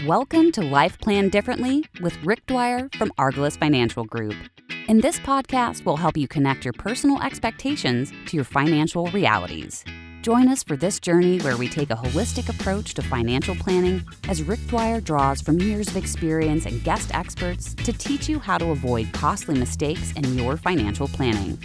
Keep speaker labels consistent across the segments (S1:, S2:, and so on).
S1: Welcome to Life Planned Differently with Rick Dwyer from Argallus Financial Group. In this podcast, we'll help you connect your personal expectations to your financial realities. Join us for this journey where we take a holistic approach to financial planning as Rick Dwyer draws from years of experience and guest experts to teach you how to avoid costly mistakes in your financial planning.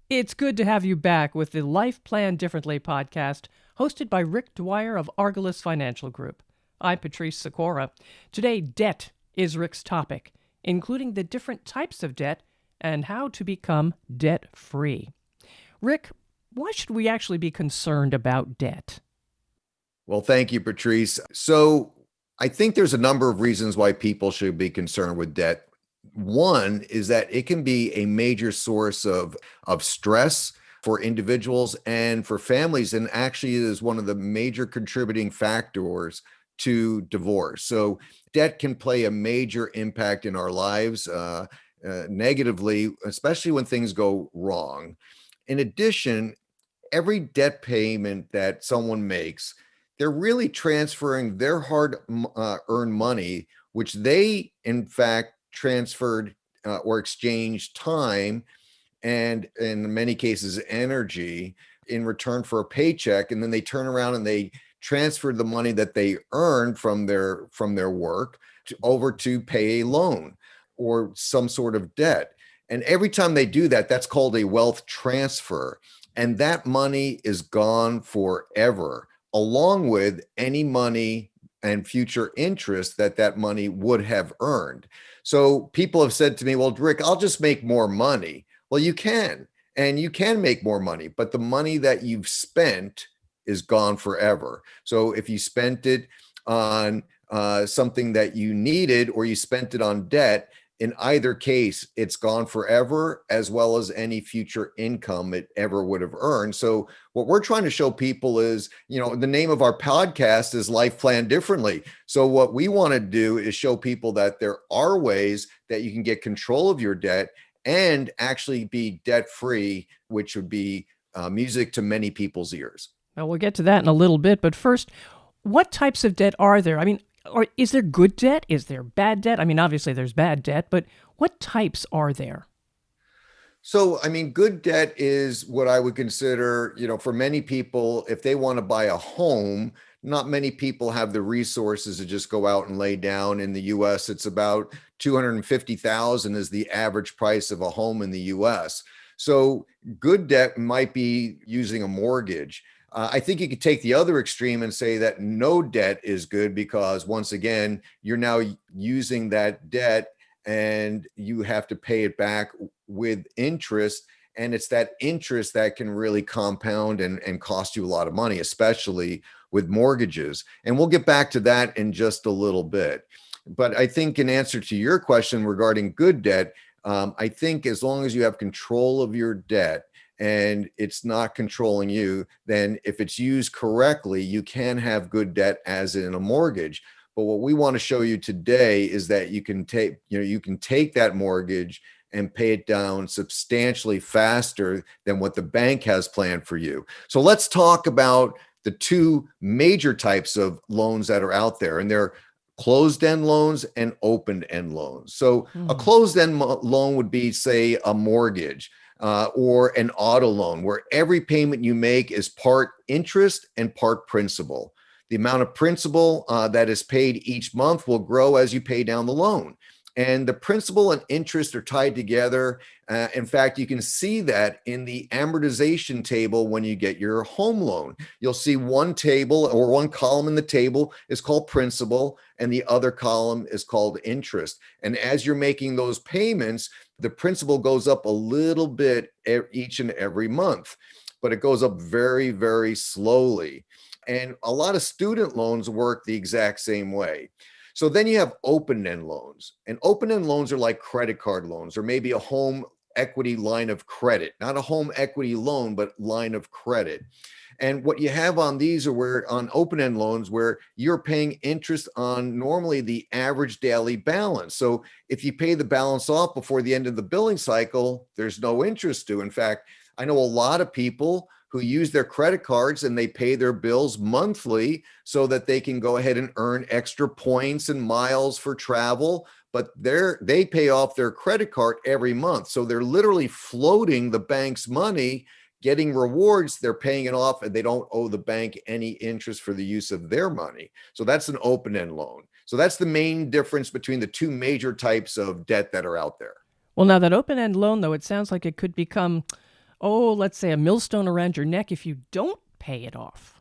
S2: It's good to have you back with the Life Planned Differently podcast, hosted by Rick Dwyer of Argallus Financial Group. I'm Patrice Sikora. Today, debt is Rick's topic, including the different types of debt and how to become debt-free. Rick, why should we actually be concerned about debt?
S3: Well, thank you, Patrice. So I think there's a number of reasons why people should be concerned with debt. One is that it can be a major source of stress for individuals and for families, and actually is one of the major contributing factors to divorce. So debt can play a major impact in our lives negatively, especially when things go wrong. In addition, every debt payment that someone makes, they're really transferring their hard-earned money, which they, in fact, transferred or exchanged time and in many cases energy in return for a paycheck, and then they turn around and they transfer the money that they earned from their work over to pay a loan or some sort of debt. And every time they do that, that's called a wealth transfer, and that money is gone forever, along with any money and future interest that money would have earned. So people have said to me, well, Rick, I'll just make more money. Well, you can, and you can make more money, but the money that you've spent is gone forever. So if you spent it on something that you needed, or you spent it on debt, in either case, it's gone forever, as well as any future income it ever would have earned. So what we're trying to show people is, the name of our podcast is Life Planned Differently. So what we want to do is show people that there are ways that you can get control of your debt and actually be debt-free, which would be music to many people's ears.
S2: Well, we'll get to that in a little bit, but first, what types of debt are there? Or is there good debt? Is there bad debt? Obviously there's bad debt, but what types are there?
S3: So, good debt is what I would consider, for many people, if they want to buy a home, not many people have the resources to just go out and lay down. In the US, it's about $250,000 is the average price of a home in the US. So good debt might be using a mortgage. I think you could take the other extreme and say that no debt is good, because once again, you're now using that debt and you have to pay it back with interest. And it's that interest that can really compound and cost you a lot of money, especially with mortgages. And we'll get back to that in just a little bit. But I think in answer to your question regarding good debt, I think as long as you have control of your debt, and it's not controlling you, then if it's used correctly, you can have good debt as in a mortgage. But what we want to show you today is that you can take that mortgage and pay it down substantially faster than what the bank has planned for you. So let's talk about the two major types of loans that are out there, and they're closed-end loans and open-end loans. So a closed-end loan would be, say, a mortgage. Or an auto loan, where every payment you make is part interest and part principal. The amount of principal that is paid each month will grow as you pay down the loan. And the principal and interest are tied together. In fact, you can see that in the amortization table when you get your home loan. You'll see one table or one column in the table is called principal, and the other column is called interest. And as you're making those payments, the principal goes up a little bit each and every month, but it goes up very, very slowly. And a lot of student loans work the exact same way. So then you have open-end loans, and open-end loans are like credit card loans, or maybe a home equity line of credit, not a home equity loan, but line of credit. And what you have on these are on open-end loans where you're paying interest on normally the average daily balance. So if you pay the balance off before the end of the billing cycle, there's no interest due. In fact, I know a lot of people who use their credit cards and they pay their bills monthly so that they can go ahead and earn extra points and miles for travel. But they pay off their credit card every month. So they're literally floating the bank's money, getting rewards. They're paying it off, and they don't owe the bank any interest for the use of their money. So that's an open-end loan. So that's the main difference between the two major types of debt that are out there.
S2: Well, now that open-end loan, though, it sounds like it could become, let's say a millstone around your neck if you don't pay it off.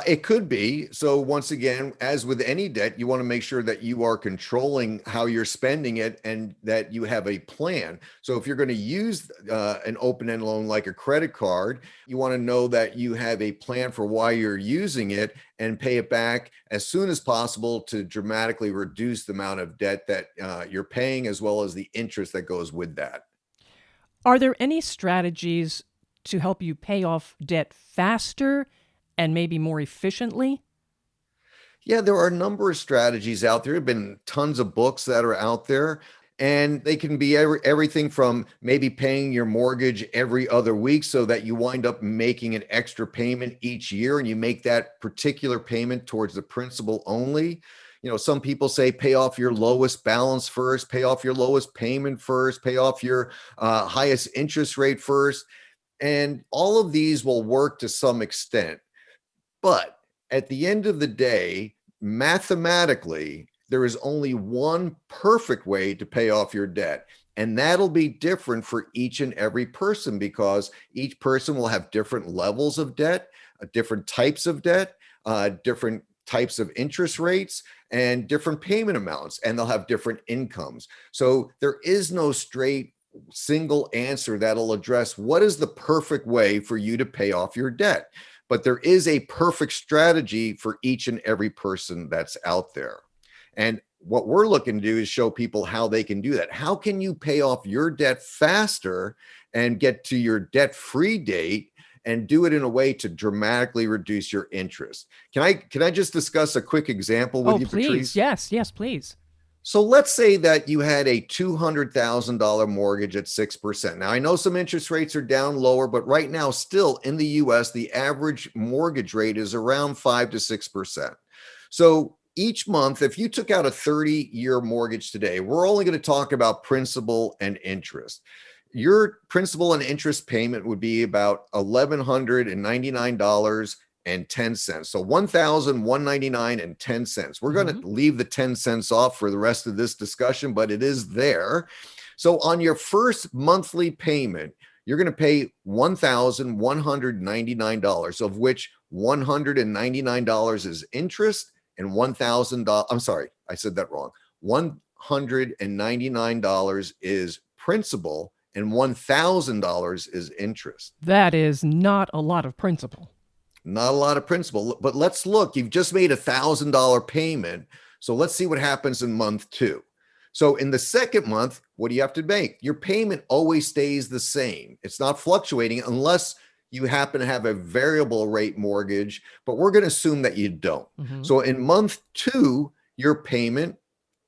S3: It could be. So once again, as with any debt, you want to make sure that you are controlling how you're spending it and that you have a plan. So if you're going to use an open-end loan like a credit card, you want to know that you have a plan for why you're using it and pay it back as soon as possible to dramatically reduce the amount of debt that you're paying, as well as the interest that goes with that.
S2: Are there any strategies to help you pay off debt faster and maybe more efficiently?
S3: Yeah, there are a number of strategies out there. There have been tons of books that are out there, and they can be everything from maybe paying your mortgage every other week so that you wind up making an extra payment each year, and you make that particular payment towards the principal only. Some people say pay off your lowest balance first, pay off your lowest payment first, pay off your highest interest rate first. And all of these will work to some extent. But at the end of the day, mathematically, there is only one perfect way to pay off your debt. And that'll be different for each and every person, because each person will have different levels of debt, different types of debt, different types of interest rates, and different payment amounts, and they'll have different incomes. So there is no straight single answer that'll address what is the perfect way for you to pay off your debt. But there is a perfect strategy for each and every person that's out there. And what we're looking to do is show people how they can do that. How can you pay off your debt faster and get to your debt-free date and do it in a way to dramatically reduce your interest? Can I just discuss a quick example with you,
S2: Please.
S3: Patrice?
S2: Yes, please.
S3: So let's say that you had a $200,000 mortgage at 6%. Now, I know some interest rates are down lower, but right now, still in the US, the average mortgage rate is around 5 to 6%. So each month, if you took out a 30-year mortgage today, we're only going to talk about principal and interest. Your principal and interest payment would be about $1,199.10. So $1,199.10. We're going to leave the 10 cents off for the rest of this discussion, but it is there. So on your first monthly payment, you're going to pay $1,199, of which $199 is interest and $1,000. I'm sorry, I said that wrong. $199 is principal and $1,000 is interest.
S2: That is not a lot of principal.
S3: Not a lot of principal, but let's look. You've just made $1,000 payment. So let's see what happens in month 2. So in the second month, what do you have to make? Your payment always stays the same. It's not fluctuating unless you happen to have a variable rate mortgage, but we're going to assume that you don't. So in month 2, your payment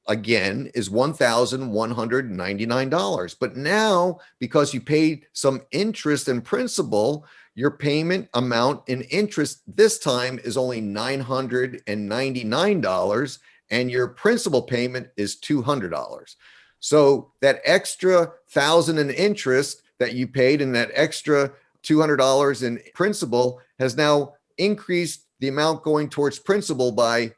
S3: again is $1,199. But now, because you paid some interest and principal, your payment amount in interest this time is only $999, and your principal payment is $200. So that extra $1,000 in interest that you paid and that extra $200 in principal has now increased the amount going towards principal by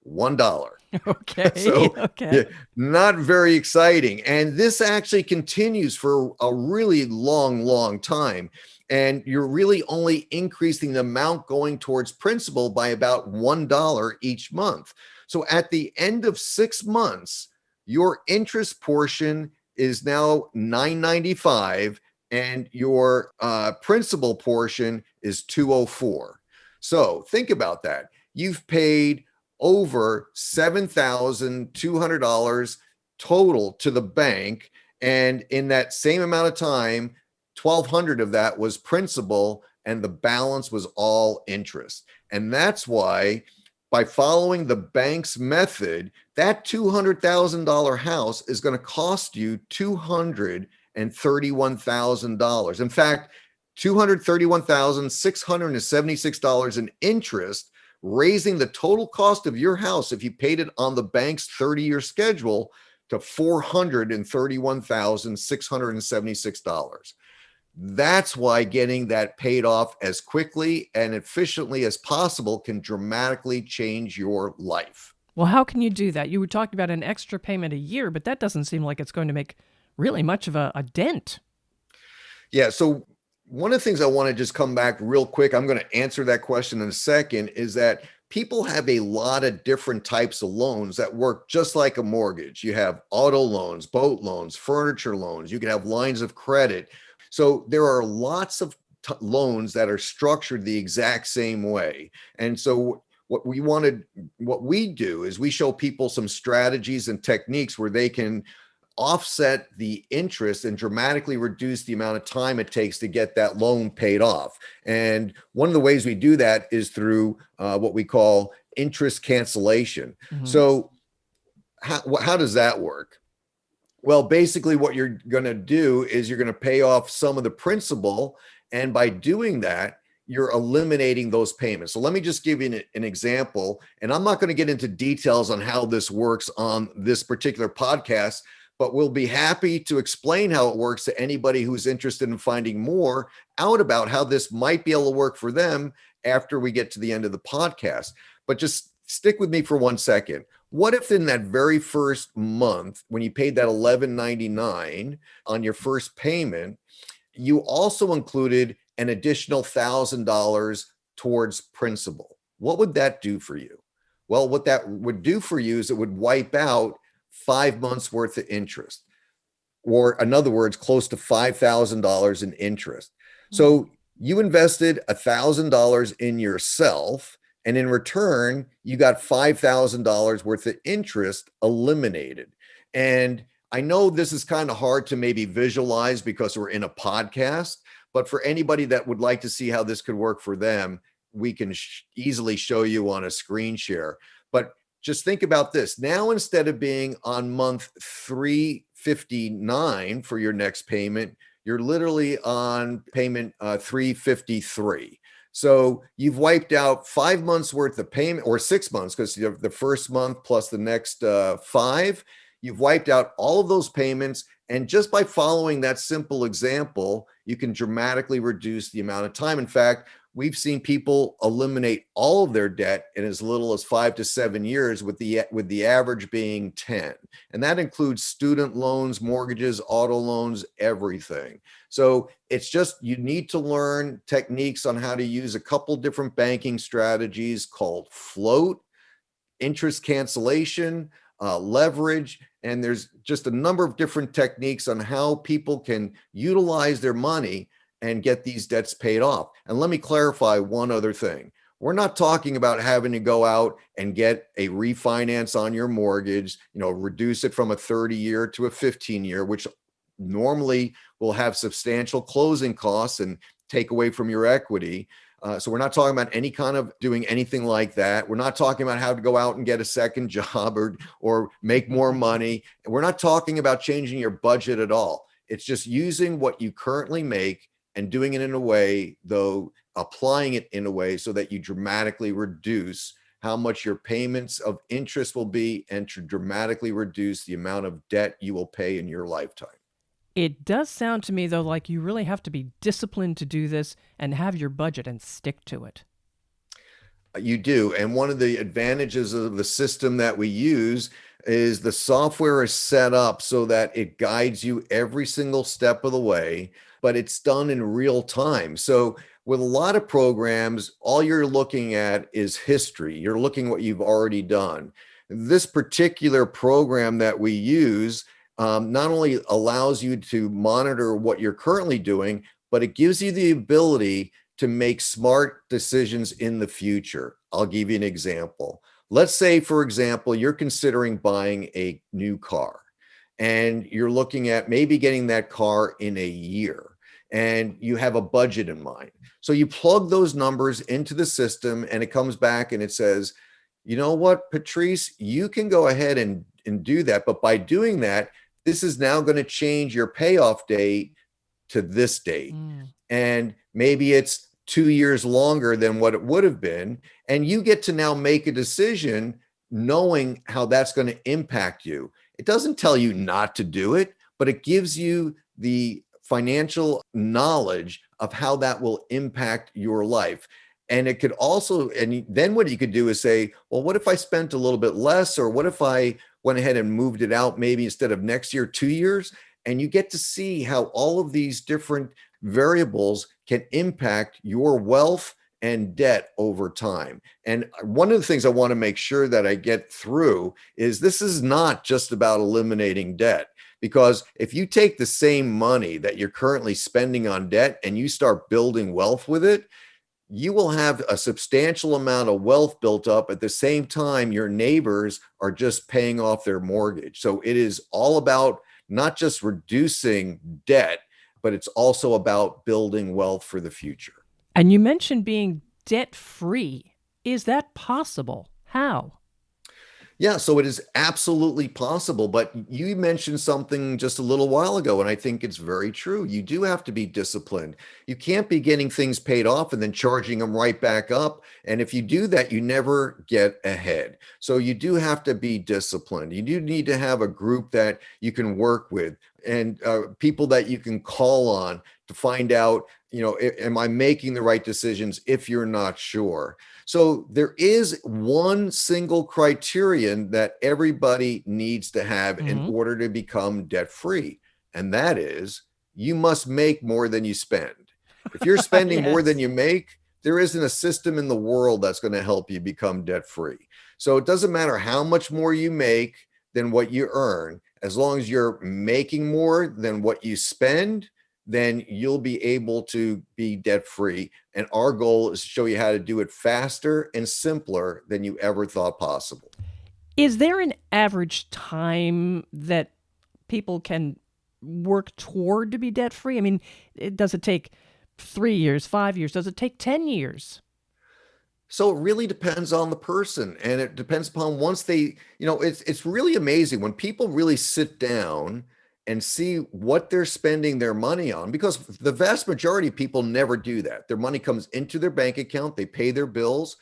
S3: $1.
S2: Okay.
S3: So,
S2: okay.
S3: Yeah, not very exciting. And this actually continues for a really long time. And you're really only increasing the amount going towards principal by about $1 each month. So at the end of 6 months, your interest portion is now $995 and your principal portion is $204. So think about that. You've paid over $7,200 total to the bank. And in that same amount of time, $1,200 of that was principal and the balance was all interest. And that's why, by following the bank's method, that $200,000 house is going to cost you $231,000. In fact, $231,676 in interest, raising the total cost of your house if you paid it on the bank's 30-year schedule to $431,676. That's why getting that paid off as quickly and efficiently as possible can dramatically change your life.
S2: Well, how can you do that? You were talking about an extra payment a year, but that doesn't seem like it's going to make really much of a dent.
S3: Yeah. So one of the things I want to just come back real quick, I'm going to answer that question in a second, is that people have a lot of different types of loans that work just like a mortgage. You have auto loans, boat loans, furniture loans. You can have lines of credit. So there are lots of loans that are structured the exact same way. And so what we do is we show people some strategies and techniques where they can offset the interest and dramatically reduce the amount of time it takes to get that loan paid off. And one of the ways we do that is through what we call interest cancellation.
S2: Mm-hmm.
S3: So how does that work? Well, basically what you're going to do is you're going to pay off some of the principal. And by doing that, you're eliminating those payments. So let me just give you an example. And I'm not going to get into details on how this works on this particular podcast, but we'll be happy to explain how it works to anybody who's interested in finding more out about how this might be able to work for them after we get to the end of the podcast. But just stick with me for 1 second. What if in that very first month, when you paid that $11.99 on your first payment, you also included an additional $1,000 towards principal? What would that do for you? Well, what that would do for you is it would wipe out 5 months worth of interest, or in other words, close to $5,000 in interest. So you invested $1,000 in yourself, and in return, you got $5,000 worth of interest eliminated. And I know this is kind of hard to maybe visualize because we're in a podcast, but for anybody that would like to see how this could work for them, we can easily show you on a screen share. But just think about this. Now, instead of being on month 359 for your next payment, you're literally on payment 353. So you've wiped out 5 months worth of payment, or 6 months, because the first month plus the next 5, you've wiped out all of those payments. And just by following that simple example, you can dramatically reduce the amount of time. In fact, we've seen people eliminate all of their debt in as little as 5 to 7 years, with the average being 10. And that includes student loans, mortgages, auto loans, everything. So it's just, you need to learn techniques on how to use a couple different banking strategies called float, interest cancellation, leverage, and there's just a number of different techniques on how people can utilize their money and get these debts paid off. And let me clarify one other thing. We're not talking about having to go out and get a refinance on your mortgage, reduce it from a 30-year to a 15-year, which normally will have substantial closing costs and take away from your equity. So we're not talking about any kind of doing anything like that. We're not talking about how to go out and get a second job or make more money. We're not talking about changing your budget at all. It's just using what you currently make and doing it in a way, though, applying it in a way so that you dramatically reduce how much your payments of interest will be, and to dramatically reduce the amount of debt you will pay in your lifetime.
S2: It does sound to me, though, like you really have to be disciplined to do this and have your budget and stick to it.
S3: You do. And one of the advantages of the system that we use is the software is set up so that it guides you every single step of the way, but it's done in real time. So with a lot of programs, all you're looking at is history. You're looking what you've already done. This particular program that we use not only allows you to monitor what you're currently doing, but it gives you the ability to make smart decisions in the future. I'll give you an example. Let's say, for example, you're considering buying a new car, and you're looking at maybe getting that car in a year, and you have a budget in mind. So you plug those numbers into the system, and it comes back and it says, you know what, Patrice, you can go ahead and do that. But by doing that, this is now going to change your payoff date to this date. and maybe it's 2 years longer than what it would have been. And you get to now make a decision knowing how that's going to impact you. It doesn't tell you not to do it, but it gives you the financial knowledge of how that will impact your life. And it could also, and then what you could do is say, well, what if I spent a little bit less? Or what if I went ahead and moved it out maybe instead of next year, 2 years? And you get to see how all of these different variables can impact your wealth and debt over time. And one of the things I want to make sure that I get through is this is not just about eliminating debt. Because if you take the same money that you're currently spending on debt and you start building wealth with it, you will have a substantial amount of wealth built up at the same time your neighbors are just paying off their mortgage. So it is all about not just reducing debt, but it's also about building wealth for the future.
S2: And you mentioned being debt-free. Is that possible? How?
S3: Yeah, so it is absolutely possible. But you mentioned something just a little while ago, and I think it's very true. You do have to be disciplined. You can't be getting things paid off and then charging them right back up. And if you do that, you never get ahead. So you do have to be disciplined. You do need to have a group that you can work with and people that you can call on to find out, am I making the right decisions if you're not sure? So there is one single criterion that everybody needs to have in order to become debt-free, and that is you must make more than you spend. If you're spending more than you make, there isn't a system in the world that's going to help you become debt-free. So it doesn't matter how much more you make than what you earn, as long as you're making more than what you spend, then you'll be able to be debt-free. And our goal is to show you how to do it faster and simpler than you ever thought possible.
S2: Is there an average time that people can work toward to be debt-free? I mean, does it take 3 years, 5 years? Does it take 10 years?
S3: So it really depends on the person, and it depends upon once they, it's really amazing when people really sit down and see what they're spending their money on, because the vast majority of people never do that. Their money comes into their bank account, they pay their bills,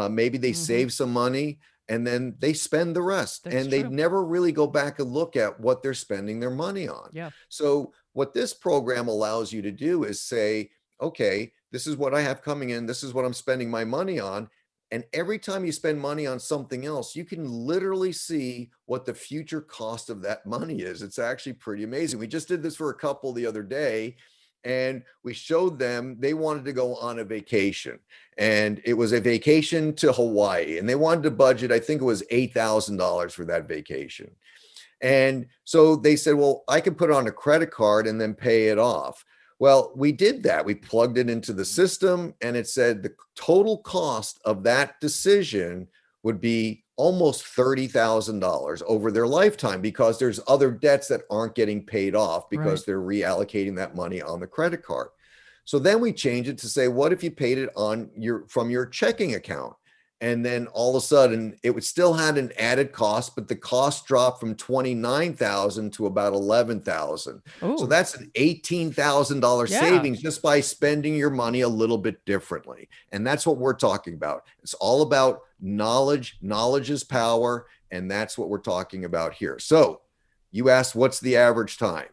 S3: maybe they save some money, and then they spend the rest.
S2: That's
S3: They
S2: true.
S3: never really go back and look at what they're spending their money on.
S2: Yeah.
S3: So what this program allows you to do is say, okay, this is what I have coming in, this is what I'm spending my money on. And every time you spend money on something else, you can literally see what the future cost of that money is. It's actually pretty amazing. We just did this for a couple the other day, and we showed them they wanted to go on a vacation. And it was a vacation to Hawaii. And they wanted to budget, I think it was $8,000 for that vacation. And so they said, well, I can put it on a credit card and then pay it off. Well, we did that. We plugged it into the system, and it said the total cost of that decision would be almost $30,000 over their lifetime, because there's other debts that aren't getting paid off because they're reallocating that money on the credit card. So then we changed it to say, what if you paid it on from your checking account? And then all of a sudden it would still had an added cost, but the cost dropped from 29,000 to about 11,000. So that's an $18,000 savings just by spending your money a little bit differently. And that's what we're talking about. It's all about knowledge. Knowledge is power. And that's what we're talking about here. So you asked, what's the average time?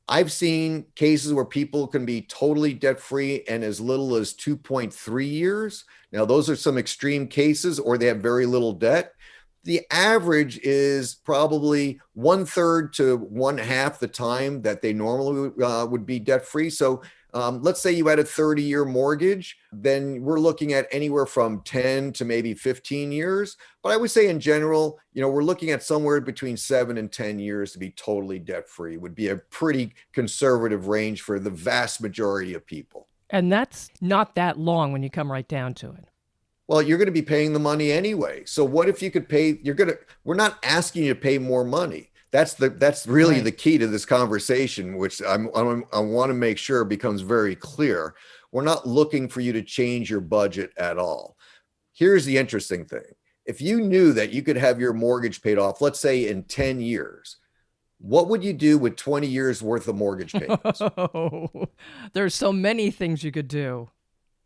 S3: I've seen cases where people can be totally debt-free in as little as 2.3 years. Now, those are some extreme cases, or they have very little debt. The average is probably 1/3 to 1/2 the time that they normally would be debt-free. So let's say you had a 30-year mortgage, then we're looking at anywhere from 10 to maybe 15 years. But I would say in general, we're looking at somewhere between 7 and 10 years to be totally debt-free would be a pretty conservative range for the vast majority of people.
S2: And that's not that long when you come right down to it.
S3: Well, you're going to be paying the money anyway. So what if you could pay, we're not asking you to pay more money. That's really the key to this conversation, which I want to make sure becomes very clear. We're not looking for you to change your budget at all. Here's the interesting thing. If you knew that you could have your mortgage paid off, let's say in 10 years, What would you do with 20 years worth of mortgage payments?
S2: Oh, there's so many things you could do.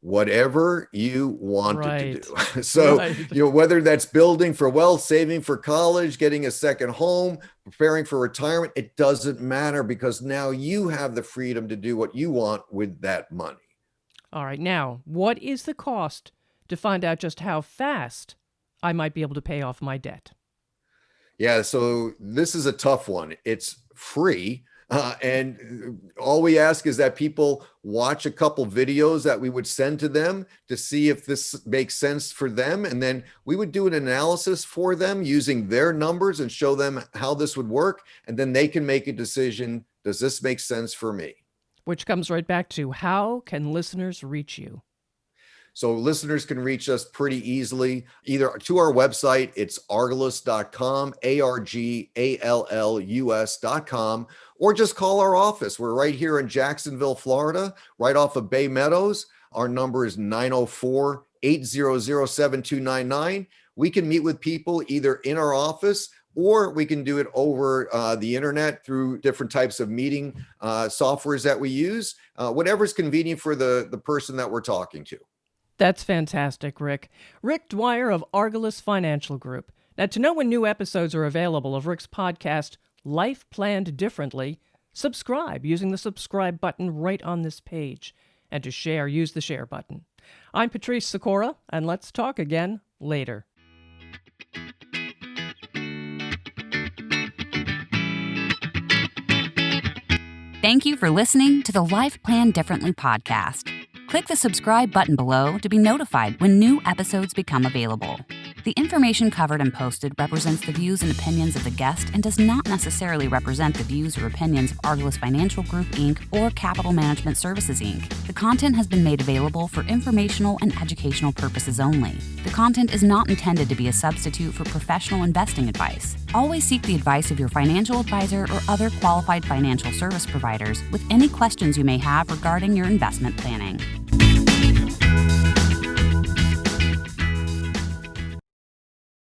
S3: Whatever you wanted to
S2: Right.
S3: do. So,
S2: Right.
S3: whether that's building for wealth, saving for college, getting a second home, preparing for retirement, it doesn't matter because now you have the freedom to do what you want with that money.
S2: All right. Now, what is the cost to find out just how fast I might be able to pay off my debt?
S3: Yeah, so this is a tough one. It's free. And all we ask is that people watch a couple videos that we would send to them to see if this makes sense for them. And then we would do an analysis for them using their numbers and show them how this would work. And then they can make a decision. Does this make sense for me?
S2: Which comes right back to how can listeners reach you?
S3: So listeners can reach us pretty easily, either to our website, it's argallus.com, ARGALLUS.com, or just call our office. We're right here in Jacksonville, Florida, right off of Bay Meadows. Our number is 904-800-7299. We can meet with people either in our office or we can do it over the internet through different types of meeting softwares that we use, whatever's convenient for the person that we're talking to.
S2: That's fantastic, Rick. Rick Dwyer of Argallus Financial Group. Now, to know when new episodes are available of Rick's podcast, Life Planned Differently, subscribe using the subscribe button right on this page. And to share, use the share button. I'm Patrice Sikora, and let's talk again later.
S1: Thank you for listening to the Life Plan Differently podcast. Click the subscribe button below to be notified when new episodes become available. The information covered and posted represents the views and opinions of the guest and does not necessarily represent the views or opinions of Argallus Financial Group, Inc. or Capital Management Services, Inc. The content has been made available for informational and educational purposes only. The content is not intended to be a substitute for professional investing advice. Always seek the advice of your financial advisor or other qualified financial service providers with any questions you may have regarding your investment planning.